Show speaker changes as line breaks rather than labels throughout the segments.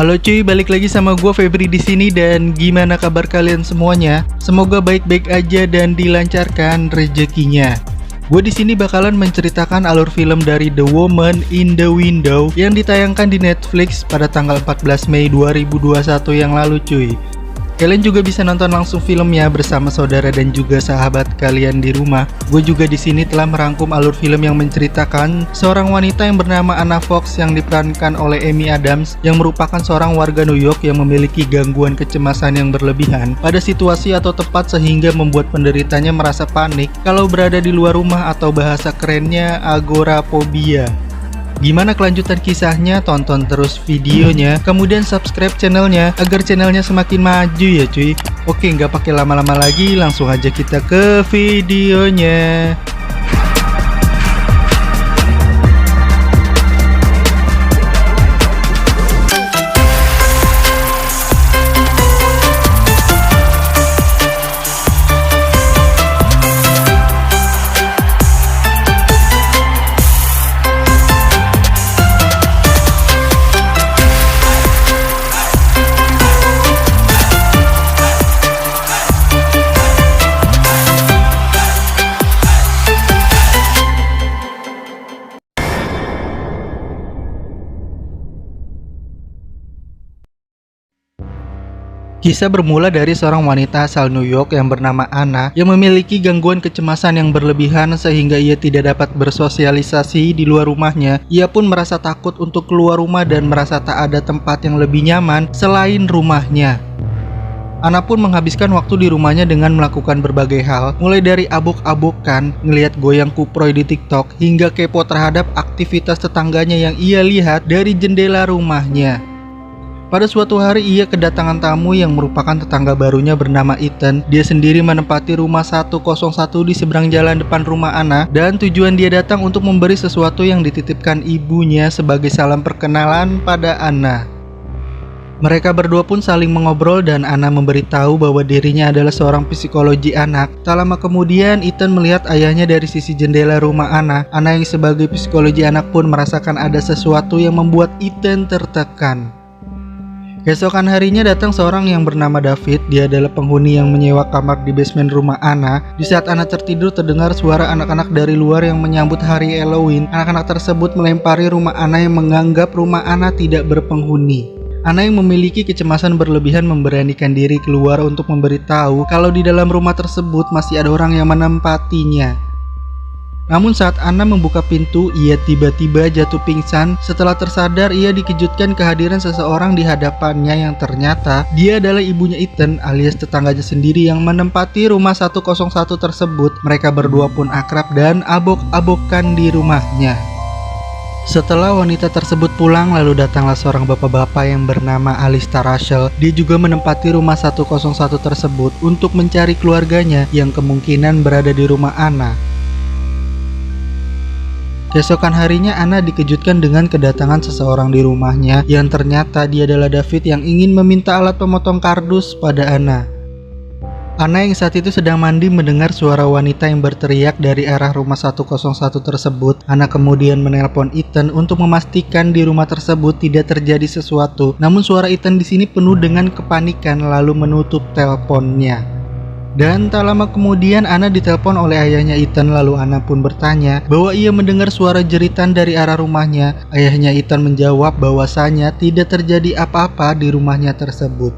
Halo cuy, balik lagi sama gue Febri di sini dan gimana kabar kalian semuanya? Semoga baik-baik aja dan dilancarkan rezekinya. Gue di sini bakalan menceritakan alur film dari The Woman in the Window yang ditayangkan di Netflix pada tanggal 14 Mei 2021 yang lalu cuy. Kalian juga bisa nonton langsung filmnya bersama saudara dan juga sahabat kalian di rumah. Gue juga di sini telah merangkum alur film yang menceritakan seorang wanita yang bernama Anna Fox yang diperankan oleh Amy Adams yang merupakan seorang warga New York yang memiliki gangguan kecemasan yang berlebihan pada situasi atau tempat sehingga membuat penderitanya merasa panik kalau berada di luar rumah atau bahasa kerennya agoraphobia. Gimana kelanjutan kisahnya? Tonton terus videonya, kemudian subscribe channelnya agar channelnya semakin maju ya cuy. Oke, nggak pakai lama-lama lagi, langsung aja kita ke videonya. Kisah bermula dari seorang wanita asal New York yang bernama Anna yang memiliki gangguan kecemasan yang berlebihan sehingga ia tidak dapat bersosialisasi di luar rumahnya. Ia pun merasa takut untuk keluar rumah dan merasa tak ada tempat yang lebih nyaman selain rumahnya. Anna pun menghabiskan waktu di rumahnya dengan melakukan berbagai hal, mulai dari abok-abokan, ngelihat goyang kuproy di TikTok, hingga kepo terhadap aktivitas tetangganya yang ia lihat dari jendela rumahnya. Pada suatu hari ia kedatangan tamu yang merupakan tetangga barunya bernama Ethan. Dia sendiri menempati rumah 101 di seberang jalan depan rumah Anna dan tujuan dia datang untuk memberi sesuatu yang dititipkan ibunya sebagai salam perkenalan pada Anna. Mereka berdua pun saling mengobrol dan Anna memberitahu bahwa dirinya adalah seorang psikologi anak. Tak lama kemudian Ethan melihat ayahnya dari sisi jendela rumah Anna. Anna yang sebagai psikologi anak pun merasakan ada sesuatu yang membuat Ethan tertekan. Keesokan harinya datang seorang yang bernama David. Dia adalah penghuni yang menyewa kamar di basement rumah Anna. Di saat Anna tertidur terdengar suara anak-anak dari luar yang menyambut hari Halloween. Anak-anak tersebut melempari rumah Anna yang menganggap rumah Anna tidak berpenghuni. Anna yang memiliki kecemasan berlebihan memberanikan diri keluar untuk memberitahu kalau di dalam rumah tersebut masih ada orang yang menempatinya. Namun saat Anna membuka pintu, ia tiba-tiba jatuh pingsan. Setelah tersadar, ia dikejutkan kehadiran seseorang di hadapannya yang ternyata dia adalah ibunya Ethan alias tetangganya sendiri yang menempati rumah 101 tersebut. Mereka berdua pun akrab dan abok-abokan di rumahnya. Setelah wanita tersebut pulang, lalu datanglah seorang bapak-bapak yang bernama Alistair Russell. Dia juga menempati rumah 101 tersebut untuk mencari keluarganya yang kemungkinan berada di rumah Anna. Keesokan harinya Anna dikejutkan dengan kedatangan seseorang di rumahnya yang ternyata dia adalah David yang ingin meminta alat pemotong kardus pada Anna. Anna yang saat itu sedang mandi mendengar suara wanita yang berteriak dari arah rumah 101 tersebut. Anna kemudian menelpon Ethan untuk memastikan di rumah tersebut tidak terjadi sesuatu. Namun suara Ethan di sini penuh dengan kepanikan lalu menutup teleponnya. Dan tak lama kemudian Anna ditelepon oleh ayahnya Ethan. Lalu Anna pun bertanya bahwa ia mendengar suara jeritan dari arah rumahnya. Ayahnya Ethan menjawab bahwasanya tidak terjadi apa-apa di rumahnya tersebut.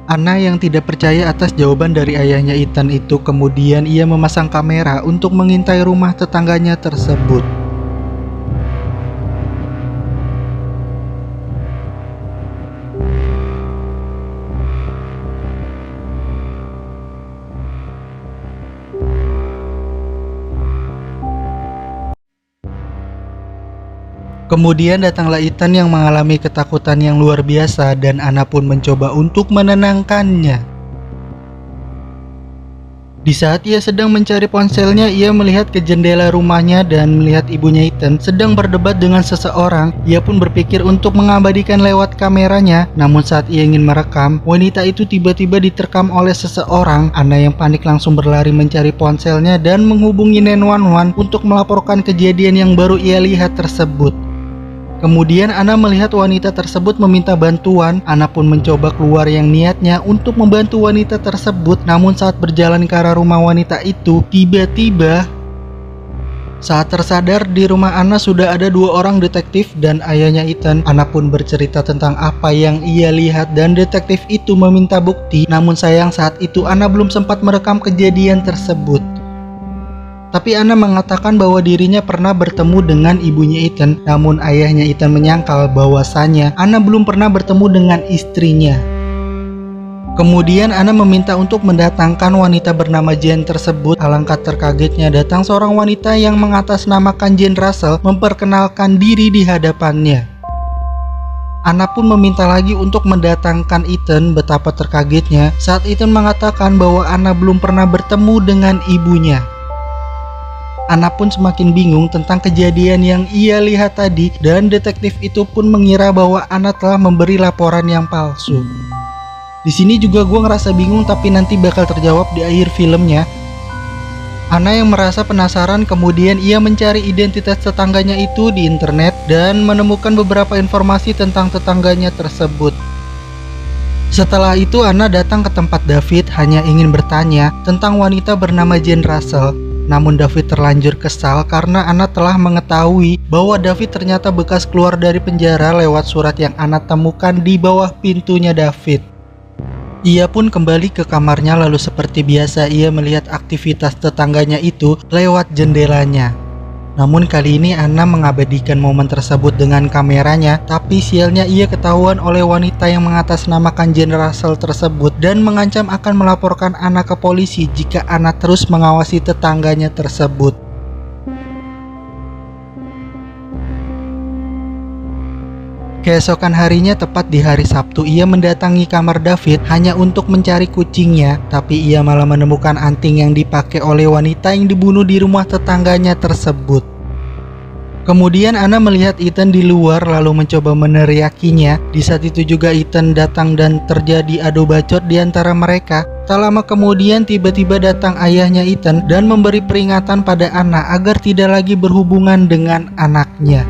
Anna yang tidak percaya atas jawaban dari ayahnya Ethan itu, kemudian ia memasang kamera untuk mengintai rumah tetangganya tersebut. Kemudian datanglah Ethan yang mengalami ketakutan yang luar biasa dan Anna pun mencoba untuk menenangkannya. Di saat ia sedang mencari ponselnya, ia melihat ke jendela rumahnya dan melihat ibunya Ethan sedang berdebat dengan seseorang. Ia pun berpikir untuk mengabadikan lewat kameranya. Namun saat ia ingin merekam, wanita itu tiba-tiba diterkam oleh seseorang. Anna yang panik langsung berlari mencari ponselnya dan menghubungi 911 untuk melaporkan kejadian yang baru ia lihat tersebut. Kemudian Ana melihat wanita tersebut meminta bantuan. Ana pun mencoba keluar yang niatnya untuk membantu wanita tersebut. Namun saat berjalan ke arah rumah wanita itu, tiba-tiba saat tersadar di rumah Ana sudah ada 2 orang detektif dan ayahnya Ethan. Ana pun bercerita tentang apa yang ia lihat dan detektif itu meminta bukti. Namun sayang saat itu Ana belum sempat merekam kejadian tersebut. Tapi Ana mengatakan bahwa dirinya pernah bertemu dengan ibunya Ethan. Namun ayahnya Ethan menyangkal bahwasannya Ana belum pernah bertemu dengan istrinya. Kemudian Ana meminta untuk mendatangkan wanita bernama Jane tersebut. Alangkah terkagetnya datang seorang wanita yang mengatasnamakan Jane Russell memperkenalkan diri di hadapannya. Ana pun meminta lagi untuk mendatangkan Ethan. Betapa terkagetnya saat Ethan mengatakan bahwa Ana belum pernah bertemu dengan ibunya. Ana pun semakin bingung tentang kejadian yang ia lihat tadi dan detektif itu pun mengira bahwa Ana telah memberi laporan yang palsu. Di sini juga gue ngerasa bingung tapi nanti bakal terjawab di akhir filmnya. Ana yang merasa penasaran kemudian ia mencari identitas tetangganya itu di internet dan menemukan beberapa informasi tentang tetangganya tersebut. Setelah itu Ana datang ke tempat David hanya ingin bertanya tentang wanita bernama Jane Russell. Namun David terlanjur kesal karena Ana telah mengetahui bahwa David ternyata bekas keluar dari penjara lewat surat yang Ana temukan di bawah pintunya David. Ia pun kembali ke kamarnya lalu seperti biasa ia melihat aktivitas tetangganya itu lewat jendelanya. Namun kali ini Ana mengabadikan momen tersebut dengan kameranya, tapi sialnya ia ketahuan oleh wanita yang mengatasnamakan Jane Russell tersebut dan mengancam akan melaporkan Ana ke polisi jika Ana terus mengawasi tetangganya tersebut. Keesokan harinya tepat di hari Sabtu ia mendatangi kamar David hanya untuk mencari kucingnya, tapi ia malah menemukan anting yang dipakai oleh wanita yang dibunuh di rumah tetangganya tersebut. Kemudian Ana melihat Ethan di luar lalu mencoba meneriakinya. Di saat itu juga Ethan datang dan terjadi adu bacot di antara mereka. Tak lama kemudian tiba-tiba datang ayahnya Ethan dan memberi peringatan pada Ana agar tidak lagi berhubungan dengan anaknya.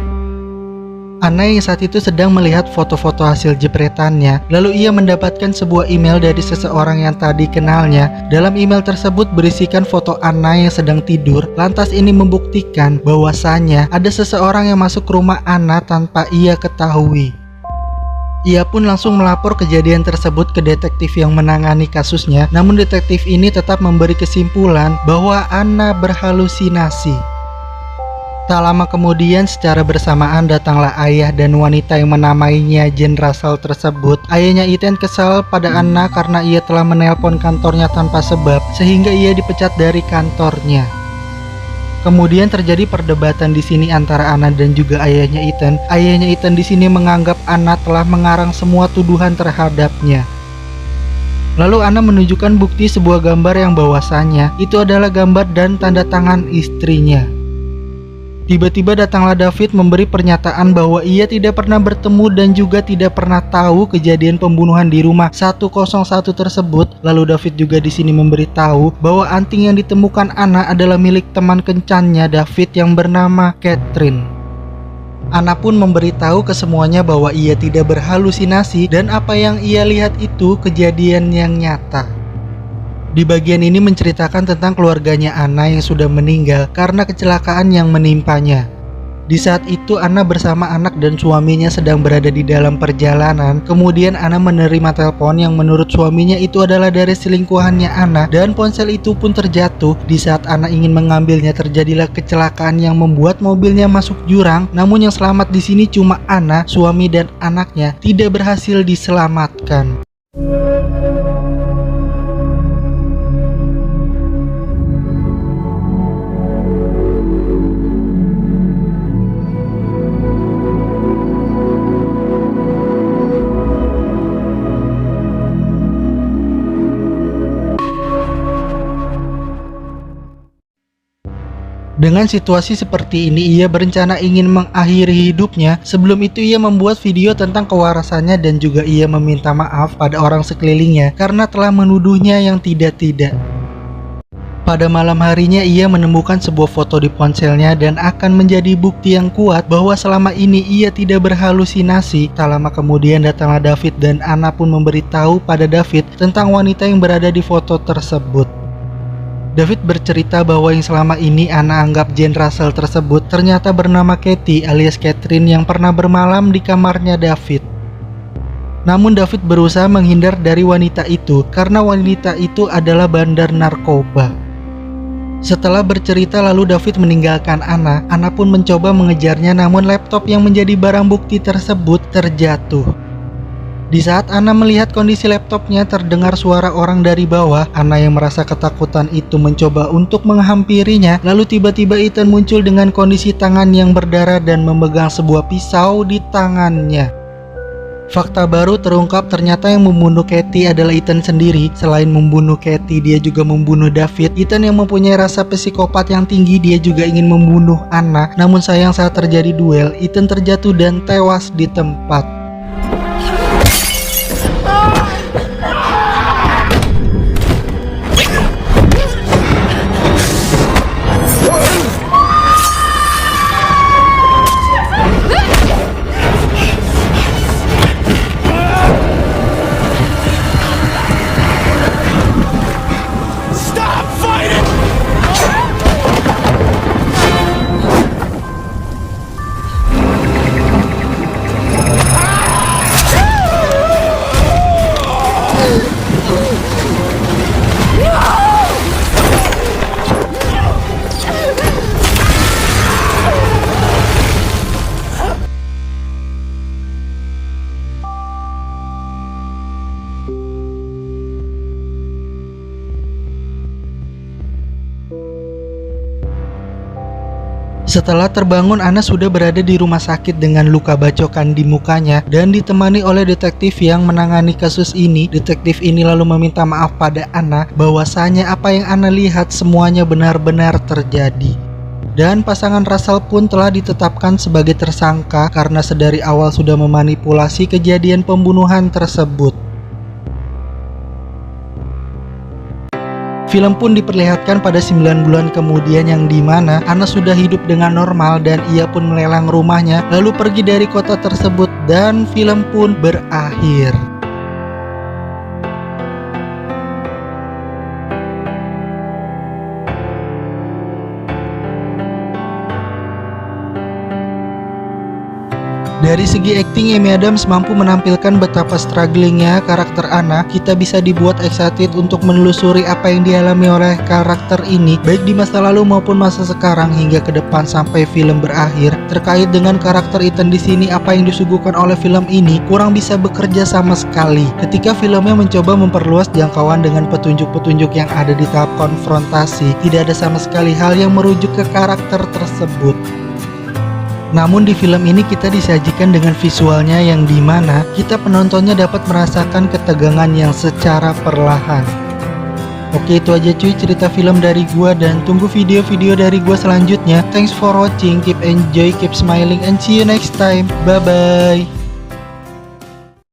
Ana yang saat itu sedang melihat foto-foto hasil jepretannya. Lalu ia mendapatkan sebuah email dari seseorang yang tadi kenalnya. Dalam email tersebut berisikan foto Ana yang sedang tidur. Lantas ini membuktikan bahwasannya ada seseorang yang masuk ke rumah Ana tanpa ia ketahui. Ia pun langsung melapor kejadian tersebut ke detektif yang menangani kasusnya. Namun detektif ini tetap memberi kesimpulan bahwa Ana berhalusinasi. Tak lama kemudian secara bersamaan datanglah ayah dan wanita yang menamainya Jane Russell tersebut. Ayahnya Ethan kesal pada Ana karena ia telah menelpon kantornya tanpa sebab sehingga ia dipecat dari kantornya. Kemudian terjadi perdebatan di sini antara Ana dan juga ayahnya Ethan. Ayahnya Ethan di sini menganggap Ana telah mengarang semua tuduhan terhadapnya. Lalu Ana menunjukkan bukti sebuah gambar yang bahwasannya itu adalah gambar dan tanda tangan istrinya. Tiba-tiba datanglah David memberi pernyataan bahwa ia tidak pernah bertemu dan juga tidak pernah tahu kejadian pembunuhan di rumah 101 tersebut. Lalu David juga di sini memberitahu bahwa anting yang ditemukan Ana adalah milik teman kencannya David yang bernama Catherine. Ana pun memberitahu ke semuanya bahwa ia tidak berhalusinasi dan apa yang ia lihat itu kejadian yang nyata. Di bagian ini menceritakan tentang keluarganya Ana yang sudah meninggal karena kecelakaan yang menimpanya. Di saat itu Ana bersama anak dan suaminya sedang berada di dalam perjalanan. Kemudian Ana menerima telepon yang menurut suaminya itu adalah dari selingkuhannya Ana dan ponsel itu pun terjatuh. Di saat Ana ingin mengambilnya terjadilah kecelakaan yang membuat mobilnya masuk jurang. Namun yang selamat di sini cuma Ana, suami dan anaknya tidak berhasil diselamatkan. Dengan situasi seperti ini, ia berencana ingin mengakhiri hidupnya. Sebelum itu ia membuat video tentang kewarasannya dan juga ia meminta maaf pada orang sekelilingnya karena telah menuduhnya yang tidak-tidak. Pada malam harinya ia menemukan sebuah foto di ponselnya dan akan menjadi bukti yang kuat bahwa selama ini ia tidak berhalusinasi. Tak lama kemudian datanglah David dan Anna pun memberitahu pada David tentang wanita yang berada di foto tersebut. David bercerita bahwa yang selama ini Anna anggap Jane Russell tersebut ternyata bernama Kathy alias Catherine yang pernah bermalam di kamarnya David. Namun David berusaha menghindar dari wanita itu karena wanita itu adalah bandar narkoba. Setelah bercerita lalu David meninggalkan Anna. Anna pun mencoba mengejarnya namun laptop yang menjadi barang bukti tersebut terjatuh. Di saat Anna melihat kondisi laptopnya terdengar suara orang dari bawah. Anna yang merasa ketakutan itu mencoba untuk menghampirinya. Lalu tiba-tiba Ethan muncul dengan kondisi tangan yang berdarah dan memegang sebuah pisau di tangannya. Fakta baru terungkap, ternyata yang membunuh Kathy adalah Ethan sendiri. Selain membunuh Kathy, dia juga membunuh David. Ethan yang mempunyai rasa psikopat yang tinggi, dia juga ingin membunuh Anna. Namun sayang saat terjadi duel, Ethan terjatuh dan tewas di tempat. Setelah terbangun, Anna sudah berada di rumah sakit dengan luka bacokan di mukanya dan ditemani oleh detektif yang menangani kasus ini. Detektif ini lalu meminta maaf pada Anna bahwasanya apa yang Anna lihat semuanya benar-benar terjadi. Dan pasangan Russell pun telah ditetapkan sebagai tersangka karena sedari awal sudah memanipulasi kejadian pembunuhan tersebut. Film pun diperlihatkan pada 9 bulan kemudian yang dimana Anna sudah hidup dengan normal dan ia pun melelang rumahnya lalu pergi dari kota tersebut dan film pun berakhir. Dari segi akting, Amy Adams mampu menampilkan betapa strugglingnya karakter Anna. Kita bisa dibuat excited untuk menelusuri apa yang dialami oleh karakter ini, baik di masa lalu maupun masa sekarang hingga ke depan sampai film berakhir. Terkait dengan karakter Ethan di sini, apa yang disuguhkan oleh film ini kurang bisa bekerja sama sekali. Ketika filmnya mencoba memperluas jangkauan dengan petunjuk-petunjuk yang ada di tahap konfrontasi, tidak ada sama sekali hal yang merujuk ke karakter tersebut. Namun di film ini kita disajikan dengan visualnya yang dimana kita penontonnya dapat merasakan ketegangan yang secara perlahan. Oke, itu aja cuy cerita film dari gua dan tunggu video-video dari gua selanjutnya. Thanks for watching, keep enjoy, keep smiling and see you next time. Bye bye.